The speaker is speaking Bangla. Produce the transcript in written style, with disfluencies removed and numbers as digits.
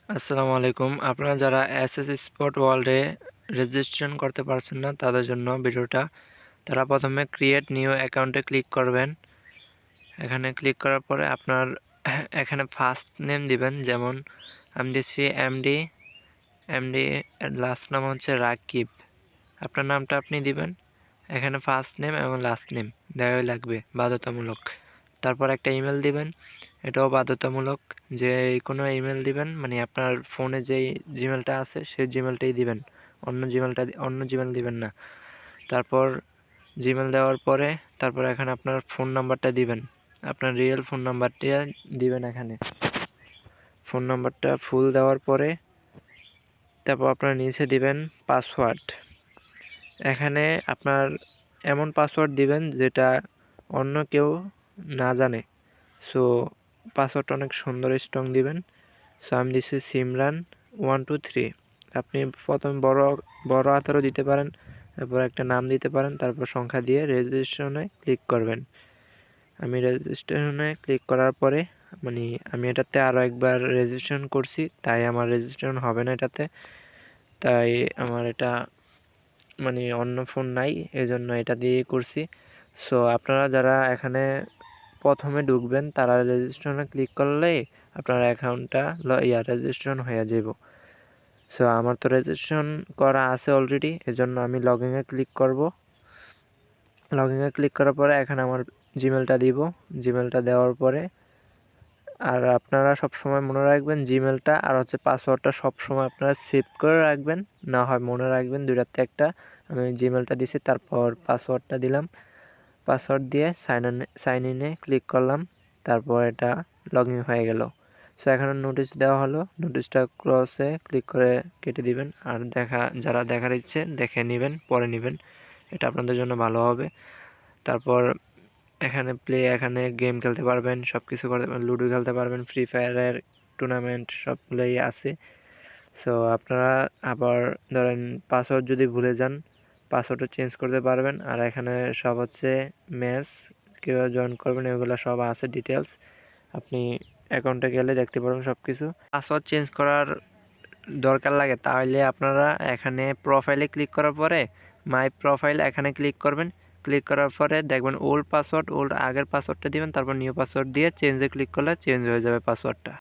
আসসালামু আলাইকুম। আপনারা যারা এসএস স্পট ওয়ার্ল্ডে রেজিস্ট্রেশন করতে পারছেন না তাদের জন্য ভিডিওটা। তারা প্রথমে ক্রিয়েট নিউ অ্যাকাউন্টে ক্লিক করবেন। এখানে ক্লিক করার পরে আপনার এখানে ফার্স্ট নেম দিবেন, যেমন আমি দিচ্ছি এমডি। লাস্ট নাম হচ্ছে রাকিব। আপনার নামটা আপনি দিবেন। এখানে ফার্স্ট নেম এবং লাস্ট নেম দেওয়াই লাগবে, বাধ্যতামূলক। তারপর একটা ইমেল দিবেন, এটাও বাধ্যতামূলক। যে কোনো ইমেল দিবেন, মানে আপনার ফোনে যেই জিমেলটা আছে সেই জিমেলটাই দিবেন, অন্য জিমেল দিবেন না। তারপর জিমেল দেওয়ার পরে তারপর এখানে আপনার ফোন নাম্বারটা দিবেন, আপনার রিয়েল ফোন নাম্বারটা দিবেন। এখানে ফোন নাম্বারটা ফুল দেওয়ার পরে তারপর আপনার নিচে দিবেন পাসওয়ার্ড। এখানে আপনার এমন পাসওয়ার্ড দিবেন যেটা অন্য কেউ না জানে। সো পাসওয়ার্ডটা অনেক সুন্দর স্ট্রং দিবেন। সো আমি দিচ্ছি সিমরান123। আপনি প্রথমে বড় হাতেরও দিতে পারেন, তারপর একটা নাম দিতে পারেন, তারপর সংখ্যা দিয়ে রেজিস্ট্রেশনে ক্লিক করবেন। আমি রেজিস্ট্রেশনে ক্লিক করার পরে আমি এটাতে আরও একবার রেজিস্ট্রেশন করছি, তাই আমার রেজিস্ট্রেশন হবে না এটাতে। তাই আমার এটা অন্য ফোন নাই, এজন্য এটা দিয়েই করছি। সো আপনারা যারা এখানে প্রথমে ঢুকবেন তারা রেজিস্ট্রেশনে ক্লিক করলে আপনার অ্যাকাউন্টটা রেজিস্ট্রেশন হয়ে যাব। সো আমার তো রেজিস্ট্রেশন করা আছে অলরেডি, এজন্য আমি লগইনে ক্লিক করব। লগইনে ক্লিক করার পরে এখানে আমার জিমেলটা দিব। জিমেলটা দেওয়ার পরে আর আপনারা সবসময় মনে রাখবেন জিমেলটা আর হচ্ছে পাসওয়ার্ডটা সবসময় আপনারা সেভ করে রাখবেন, না হয় মনে রাখবেন দুইটাতে একটা। আমি জিমেলটা দিছি, তারপর পাসওয়ার্ডটা দিলাম। পাসওয়ার্ড দিয়ে সাইন ইনে ক্লিক করলাম, তারপর এটা লগ ইন হয়ে গেল। সো এখানে নোটিশ দেওয়া হলো, নোটিশটা ক্রসে ক্লিক করে কেটে দিবেন। আর যারা দেখার ইচ্ছে দেখে নেবেন, পরে নেবেন, এটা আপনাদের জন্য ভালো হবে। তারপর এখানে গেম খেলতে পারবেন, সব কিছু করতে পারবেন, লুডো খেলতে পারবেন, ফ্রি ফায়ারের টুর্নামেন্ট সবগুলোই আছে। সো আপনারা আবার ধরেন পাসওয়ার্ড যদি ভুলে যান, পাসওয়ার্ডও চেঞ্জ করতে পারবেন। আর এখানে সব হচ্ছে ম্যাচ কীভাবে জয়েন করবেন এগুলো সব আছে ডিটেলস, আপনি অ্যাকাউন্টে গেলে দেখতে পারবেন সব কিছু। পাসওয়ার্ড চেঞ্জ করার দরকার লাগে তাহলে আপনারা এখানে প্রোফাইলে ক্লিক করার পরে মাই প্রোফাইল এখানে ক্লিক করবেন। ক্লিক করার পরে দেখবেন আগের পাসওয়ার্ডটা দিবেন, তারপর নিউ পাসওয়ার্ড দিয়ে চেঞ্জে ক্লিক করলে চেঞ্জ হয়ে যাবে পাসওয়ার্ডটা।